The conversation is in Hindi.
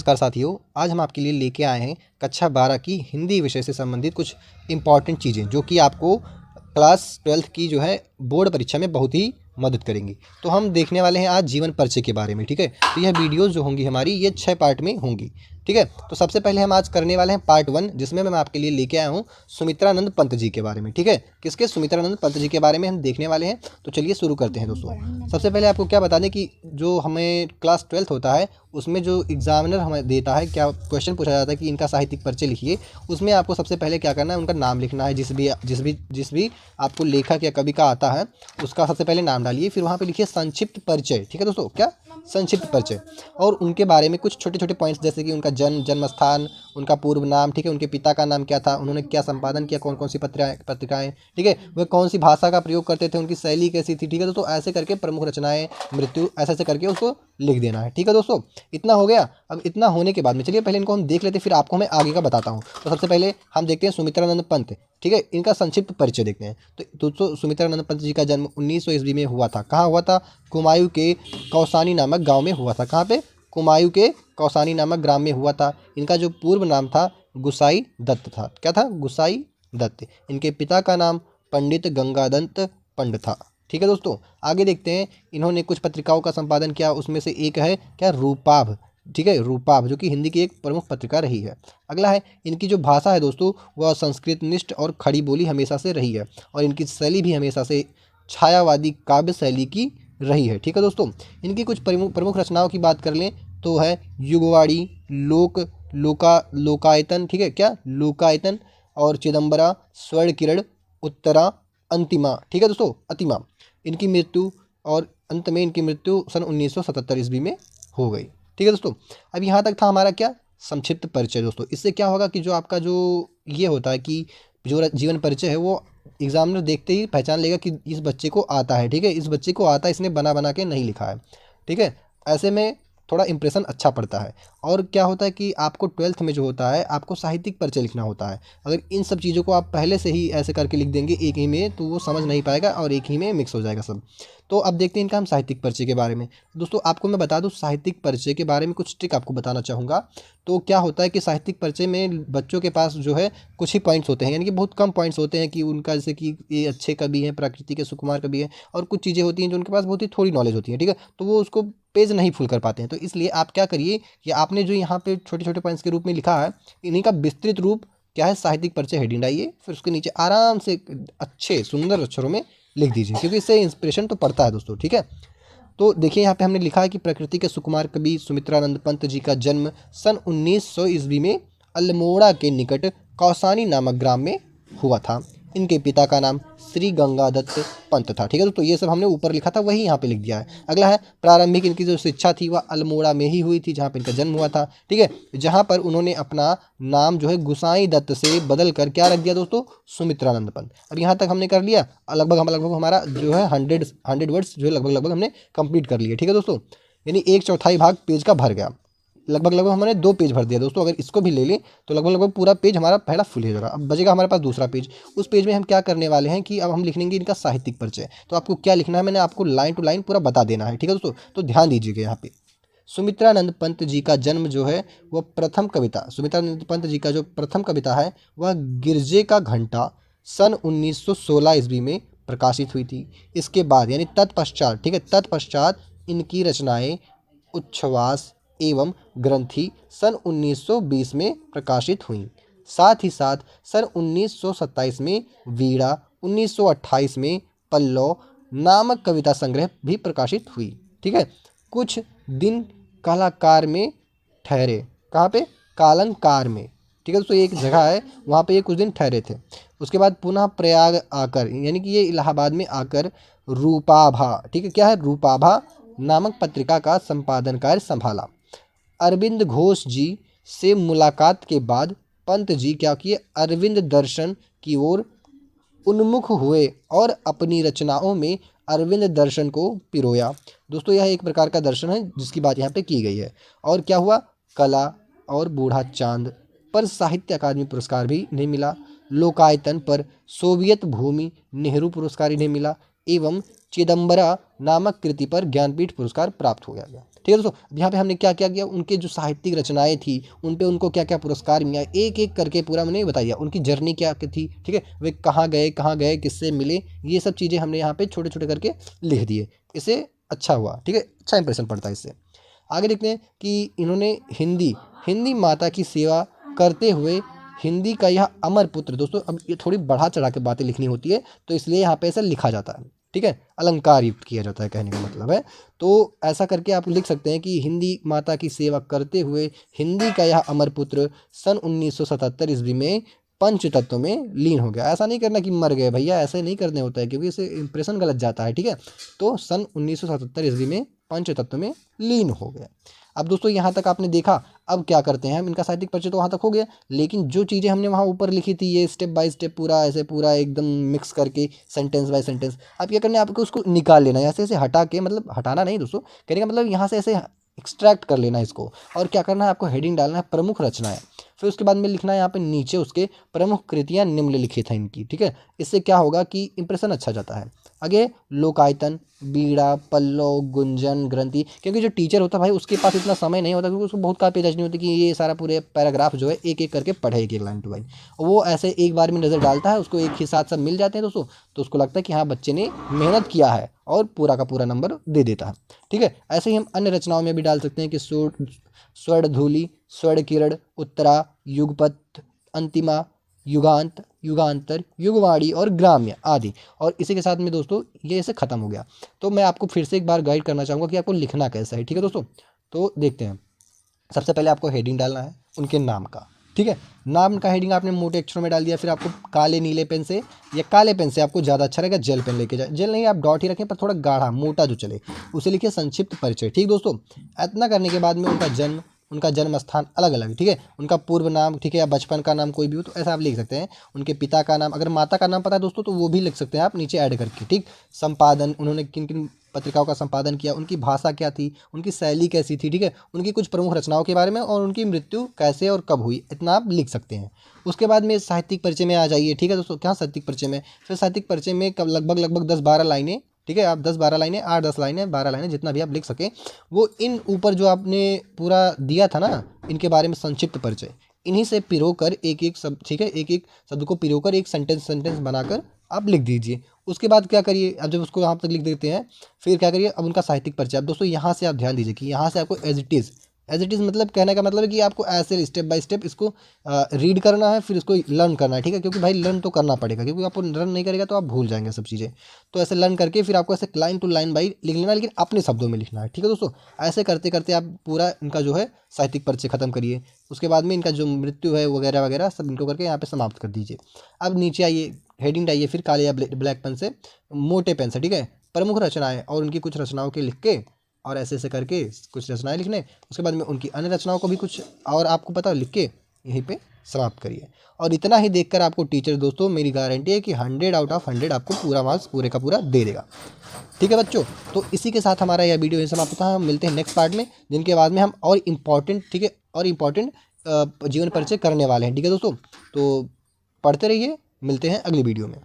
नमस्कार साथियों, आज हम आपके लिए लेके आए हैं कक्षा 12 की हिंदी विषय से संबंधित कुछ इम्पॉर्टेंट चीज़ें जो कि आपको क्लास 12th की जो है बोर्ड परीक्षा में बहुत ही मदद करेंगी। तो हम देखने वाले हैं आज जीवन परिचय के बारे में, ठीक है। तो यह वीडियोस जो होंगी हमारी ये 6 पार्ट में होंगी, ठीक है। तो सबसे पहले हम आज करने वाले हैं पार्ट 1, जिसमें मैं आपके लिए लेके आया हूँ सुमित्रानंद पंत जी के बारे में, ठीक है। किसके? सुमित्रानंद पंत जी के बारे में हम देखने वाले हैं। तो चलिए शुरू करते हैं दोस्तों। सबसे पहले आपको क्या बता दें कि जो हमें क्लास 12th होता है उसमें जो एग्जामिनर हमें देता है, क्या क्वेश्चन पूछा जाता है कि इनका साहित्यिक परिचय लिखिए, उसमें आपको सबसे पहले क्या करना है, उनका नाम लिखना है। जिस भी आपको लेखक या कवि का आता है उसका सबसे पहले नाम डालिए, फिर वहाँ पे लिखिए संक्षिप्त परिचय, ठीक है दोस्तों। क्या? संक्षिप्त परिचय। और उनके बारे में कुछ छोटे छोटे पॉइंट्स, जैसे कि उनका जन्म स्थान, उनका पूर्व नाम, ठीक है, उनके पिता का नाम क्या था, उन्होंने क्या संपादन किया, कौन कौन सी पत्रिकाएं, ठीक है, वह कौन सी भाषा का प्रयोग करते थे, उनकी शैली कैसी थी, ठीक है दोस्तों। ऐसे करके प्रमुख रचनाएं, मृत्यु, ऐसे करके उसको लिख देना है, ठीक है दोस्तों। इतना हो गया। अब इतना होने के बाद में चलिए पहले इनको हम देख लेते हैं, फिर आपको मैं आगे का बताता हूँ। तो सबसे पहले हम देखते हैं सुमित्रानंद पंत, ठीक है, इनका संक्षिप्त परिचय देखते हैं। तो दोस्तों सुमित्रानंद पंत जी का जन्म 1900 ईस्वी में हुआ था। कहाँ हुआ था? कुमायूं के कौसानी नामक गांव में हुआ था। कहाँ पे? कुमायूं के कौसानी नामक ग्राम में हुआ था। इनका जो पूर्व नाम था गुसाई दत्त था। क्या था? गुसाई दत्त। इनके पिता का नाम पंडित गंगादत्त पंड था, ठीक है दोस्तों। आगे देखते हैं, इन्होंने कुछ पत्रिकाओं का संपादन किया, उसमें से एक है क्या? रूपाभ, ठीक है, रूपाभ, जो कि हिंदी की एक प्रमुख पत्रिका रही है। अगला है, इनकी जो भाषा है दोस्तों वह संस्कृत निष्ठ और खड़ी बोली हमेशा से रही है, और इनकी शैली भी हमेशा से छायावादी काव्य शैली की रही है, ठीक है दोस्तों। इनकी कुछ प्रमुख रचनाओं की बात कर लें तो है युगवाणी, लोकायतन, ठीक है, क्या? लोकायतन और चिदंबरा, स्वर्ण किरण, उत्तरा, अंतिमा, ठीक है दोस्तों, अतिमा। इनकी मृत्यु, और अंत में इनकी मृत्यु सन 1977 ईस्वी में हो गई, ठीक है दोस्तों। अब यहाँ तक था हमारा क्या? संक्षिप्त परिचय दोस्तों। इससे क्या होगा कि जो आपका जो ये होता है कि जो जीवन परिचय है वो एग्जामिनर देखते ही पहचान लेगा कि इस बच्चे को आता है, ठीक है, इस बच्चे को आता है, इसने बना बना के नहीं लिखा है, ठीक है। ऐसे में थोड़ा इंप्रेशन अच्छा पड़ता है। और क्या होता है कि आपको 12th में जो होता है आपको साहित्यिक परिचय लिखना होता है। अगर इन सब चीज़ों को आप पहले से ही ऐसे करके लिख देंगे एक ही में, तो वो समझ नहीं पाएगा और एक ही में मिक्स हो जाएगा सब। तो अब देखते हैं इनका हम साहित्यिक परिचय के बारे में। दोस्तों आपको मैं बता दूं, साहित्यिक परिचय के बारे में कुछ ट्रिक आपको बताना चाहूँगा। तो क्या होता है कि साहित्यिक परिचय में बच्चों के पास जो है कुछ ही पॉइंट्स होते हैं, यानी कि बहुत कम पॉइंट्स होते हैं कि उनका, जैसे कि ये अच्छे कवि हैं, प्रकृति के सुकुमार कवि हैं, और कुछ चीज़ें होती हैं जो उनके पास बहुत ही थोड़ी नॉलेज होती है, ठीक है, तो वो उसको पेज नहीं फुल कर पाते हैं। तो इसलिए आप क्या करिए कि आपने जो यहाँ पे छोटे छोटे पॉइंट्स के रूप में लिखा है, इन्हीं का विस्तृत रूप क्या है, साहित्यिक परिचय हेडिंग डालिए, फिर उसके नीचे आराम से अच्छे सुंदर अक्षरों में लिख दीजिए, क्योंकि इससे इंस्पिरेशन तो पड़ता है दोस्तों, ठीक है। तो देखिए यहाँ पे हमने लिखा है कि प्रकृति के सुकुमार कवि सुमित्रानंद पंत जी का जन्म सन 1900 ईस्वी में अल्मोड़ा के निकट कौसानी नामक ग्राम में हुआ था। इनके पिता का नाम श्री गंगादत्त पंत था, ठीक है। तो ये सब हमने ऊपर लिखा था वही यहाँ पे लिख दिया है। अगला है, प्रारंभिक इनकी जो शिक्षा थी वह अल्मोड़ा में ही हुई थी, जहाँ पे इनका जन्म हुआ था, ठीक है, जहाँ पर उन्होंने अपना नाम जो है गुसाई दत्त से बदल कर क्या रख दिया दोस्तों? सुमित्रानंद पंत। अब यहाँ तक हमने कर लिया, लगभग हमारा जो है 100 वर्ड्स जो है लगभग हमने कंप्लीट कर लिए, ठीक है दोस्तों। यानी 1/4 भाग पेज का भर गया, लगभग हमने 2 पेज भर दिया दोस्तों। अगर इसको भी ले लें तो लगभग पूरा पेज हमारा पहला फुल हो जाएगा। अब बचेगा हमारे पास दूसरा पेज। उस पेज में हम क्या करने वाले हैं कि अब हम लिख लेंगे इनका साहित्यिक परिचय। तो आपको क्या लिखना है, मैंने आपको लाइन टू लाइन पूरा बता देना है, ठीक है दोस्तों। तो ध्यान दीजिएगा यहाँ पे। सुमित्रानंद पंत जी का जन्म जो है वह प्रथम कविता, सुमित्रानंद पंत जी का जो प्रथम कविता है वह गिरजे का घंटा सन 1916 ईस्वी में प्रकाशित हुई थी। इसके बाद यानी तत्पश्चात, ठीक है, तत्पश्चात इनकी रचनाएं उच्छ्वास एवं ग्रंथि सन 1920 में प्रकाशित हुई। साथ ही साथ सन 1927 में वीणा, 1928 में पल्लव नामक कविता संग्रह भी प्रकाशित हुई, ठीक है। कुछ दिन कालाकार में ठहरे। कहाँ पे? कालंकार में, ठीक है दोस्तों, एक जगह है वहाँ पे ये कुछ दिन ठहरे थे। उसके बाद पुनः प्रयाग आकर, यानी कि ये इलाहाबाद में आकर रूपाभा, ठीक है, क्या है? रूपाभा नामक पत्रिका का संपादन कार्य संभाला। अरविंद घोष जी से मुलाकात के बाद पंत जी क्या किए? अरविंद दर्शन की ओर उन्मुख हुए और अपनी रचनाओं में अरविंद दर्शन को पिरोया। दोस्तों यह एक प्रकार का दर्शन है जिसकी बात यहाँ पे की गई है। और क्या हुआ? कला और बूढ़ा चांद पर साहित्य अकादमी पुरस्कार भी इन्हें मिला। लोकायतन पर सोवियत भूमि नेहरू पुरस्कार इन्हें मिला, एवं चिदंबरा नामक कृति पर ज्ञानपीठ पुरस्कार प्राप्त हो गया। ठीक है दोस्तों। यहाँ पे हमने क्या क्या किया, उनके जो साहित्यिक रचनाएं थी उन पे उनको क्या क्या पुरस्कार मिला, एक एक करके पूरा मैंने बता दिया। उनकी जर्नी क्या थी, ठीक है, वे कहाँ गए, किससे मिले, ये सब चीज़ें हमने यहाँ पे छोटे छोटे करके लिख दिए। इससे अच्छा हुआ, ठीक है, अच्छा इंप्रेशन पड़ता है इससे। आगे देखते हैं कि इन्होंने हिंदी हिंदी माता की सेवा करते हुए हिंदी का यह अमर पुत्र, दोस्तों अब ये थोड़ी बढ़ा चढ़ा के बातें लिखनी होती है तो इसलिए यहाँ पे ऐसा लिखा जाता है, ठीक है, अलंकार युक्त किया जाता है, कहने का मतलब है। तो ऐसा करके आप लिख सकते हैं कि हिंदी माता की सेवा करते हुए हिंदी का यह अमर पुत्र सन 1977 ईस्वी में पंच तत्व में लीन हो गया। ऐसा नहीं करना कि मर गए भैया, ऐसे नहीं करने होता है क्योंकि इससे इंप्रेशन गलत जाता है, ठीक है। तो सन 1977 ईस्वी में पंच तत्व में लीन हो गया। अब दोस्तों यहाँ तक आपने देखा, अब क्या करते हैं हम, इनका साहित्यिक परिचय तो वहाँ तक हो गया, लेकिन जो चीज़ें हमने वहाँ ऊपर लिखी थी ये स्टेप बाय स्टेप पूरा ऐसे पूरा एकदम मिक्स करके सेंटेंस बाय सेंटेंस, अब क्या करना है आपको उसको निकाल लेना है ऐसे ऐसे हटा के, मतलब हटाना नहीं दोस्तों, कहने का मतलब यहाँ से ऐसे एक्सट्रैक्ट कर लेना है इसको। और क्या करना है आपको, हेडिंग डालना है प्रमुख रचनाएं, फिर उसके बाद में लिखना है यहाँ पे नीचे उसके प्रमुख कृतियाँ निम्नलिखित हैं इनकी, ठीक है। इससे क्या होगा कि इंप्रेशन अच्छा जाता है। आगे लोकायतन, बीड़ा, पल्लव, गुंजन, ग्रंथि, क्योंकि जो टीचर होता है भाई उसके पास इतना समय नहीं होता क्योंकि उसको बहुत कापी पेज नहीं होती कि ये सारा पूरे पैराग्राफ जो है एक एक करके पढ़े, एक एक लाइन टू लाइन। वो ऐसे एक बार में नज़र डालता है, उसको एक ही साथ सब मिल जाते हैं दोस्तों, तो उसको लगता है कि हाँ बच्चे ने मेहनत किया है और पूरा का पूरा नंबर दे देता है, ठीक है। ऐसे ही हम अन्य रचनाओं में भी डाल सकते हैं कि स्वर्णधूलि, स्वर्णकिरण, उत्तरा, युगपथ, अंतिमा, युगांत, युगांतर, युगवाणी और ग्राम्य आदि। और इसी के साथ में दोस्तों ये ऐसे ख़त्म हो गया। तो मैं आपको फिर से एक बार गाइड करना चाहूँगा कि आपको लिखना कैसा है, ठीक है दोस्तों। तो देखते हैं, सबसे पहले आपको हेडिंग डालना है उनके नाम का, ठीक है। नाम का हेडिंग आपने मोटे अक्षरों में डाल दिया, फिर आपको काले नीले पेन से या काले पेन से आपको ज़्यादा अच्छा रहेगा, जेल पेन लेके जाए, जेल नहीं आप डॉट ही रखें पर थोड़ा गाढ़ा मोटा जो चले, उसे लिखिए संक्षिप्त परिचय, ठीक दोस्तों। इतना करने के बाद में उनका जन्म स्थान अलग अलग, ठीक है, उनका पूर्व नाम, ठीक है, या बचपन का नाम कोई भी हो तो ऐसा आप लिख सकते हैं। उनके पिता का नाम, अगर माता का नाम पता है दोस्तों तो वो भी लिख सकते हैं आप नीचे ऐड करके, ठीक। संपादन, उन्होंने किन किन पत्रिकाओं का संपादन किया, उनकी भाषा क्या थी, उनकी शैली कैसी थी, ठीक है, उनकी कुछ प्रमुख रचनाओं के बारे में और उनकी मृत्यु कैसे और कब हुई, इतना आप लिख सकते हैं। उसके बाद में साहित्यिक परिचय में आ जाइए, ठीक है दोस्तों। क्या साहित्यिक परिचय में, फिर साहित्यिक परिचय में कब लगभग 10-12 लाइनें, ठीक है, आप 10-12 लाइनें, 8-10 लाइनें, 12 लाइनें, जितना भी आप लिख सकें, वो इन ऊपर जो आपने पूरा दिया था ना इनके बारे में संक्षिप्त परिचय, इन्हीं से पिरोकर एक एक शब्द, ठीक है, एक एक शब्द को पिरोकर एक सेंटेंस बनाकर आप लिख दीजिए। उसके बाद क्या करिए, अब जब उसको यहाँ तक लिख देते हैं, फिर क्या करिए, अब उनका साहित्यिक परिचय। अब दोस्तों यहाँ से आप ध्यान दीजिए कि यहाँ से आपको एज इट इज़ मतलब कहने का मतलब है कि आपको ऐसे स्टेप बाय स्टेप इसको रीड करना है, फिर इसको लर्न करना है, ठीक है, क्योंकि भाई लर्न तो करना पड़ेगा, क्योंकि आपको लर्न नहीं करेगा तो आप भूल जाएंगे सब चीज़ें। तो ऐसे लर्न करके फिर आपको ऐसे लाइन टू लाइन बाई लिख लेना है, लेकिन अपने शब्दों में लिखना है, ठीक है दोस्तों। ऐसे करते करते आप पूरा इनका जो है साहित्यिक परिचय खत्म करिए। उसके बाद में इनका जो मृत्यु है वगैरह वगैरह सब इनको करके यहाँ पे समाप्त कर दीजिए। अब नीचे आइए, हेडिंग डालिए, फिर काले या ब्लैक पेन से, मोटे पेन से, ठीक है, प्रमुख रचनाएं और उनकी कुछ रचनाओं के लिख के, और ऐसे ऐसे करके कुछ रचनाएं लिखने, उसके बाद में उनकी अन्य रचनाओं को भी कुछ और आपको पता लिख के यहीं पे समाप्त करिए। और इतना ही देखकर आपको टीचर दोस्तों मेरी गारंटी है कि 100 आउट ऑफ 100 आपको पूरा मार्क्स पूरे का पूरा दे देगा, ठीक है बच्चों। तो इसी के साथ हमारा यह वीडियो यहीं समाप्त होता है। हम मिलते हैं नेक्स्ट पार्ट में, जिनके बाद में हम और इम्पॉर्टेंट, ठीक है, और इम्पॉर्टेंट जीवन परिचय करने वाले हैं, ठीक है दोस्तों। तो पढ़ते रहिए, मिलते हैं अगली वीडियो में।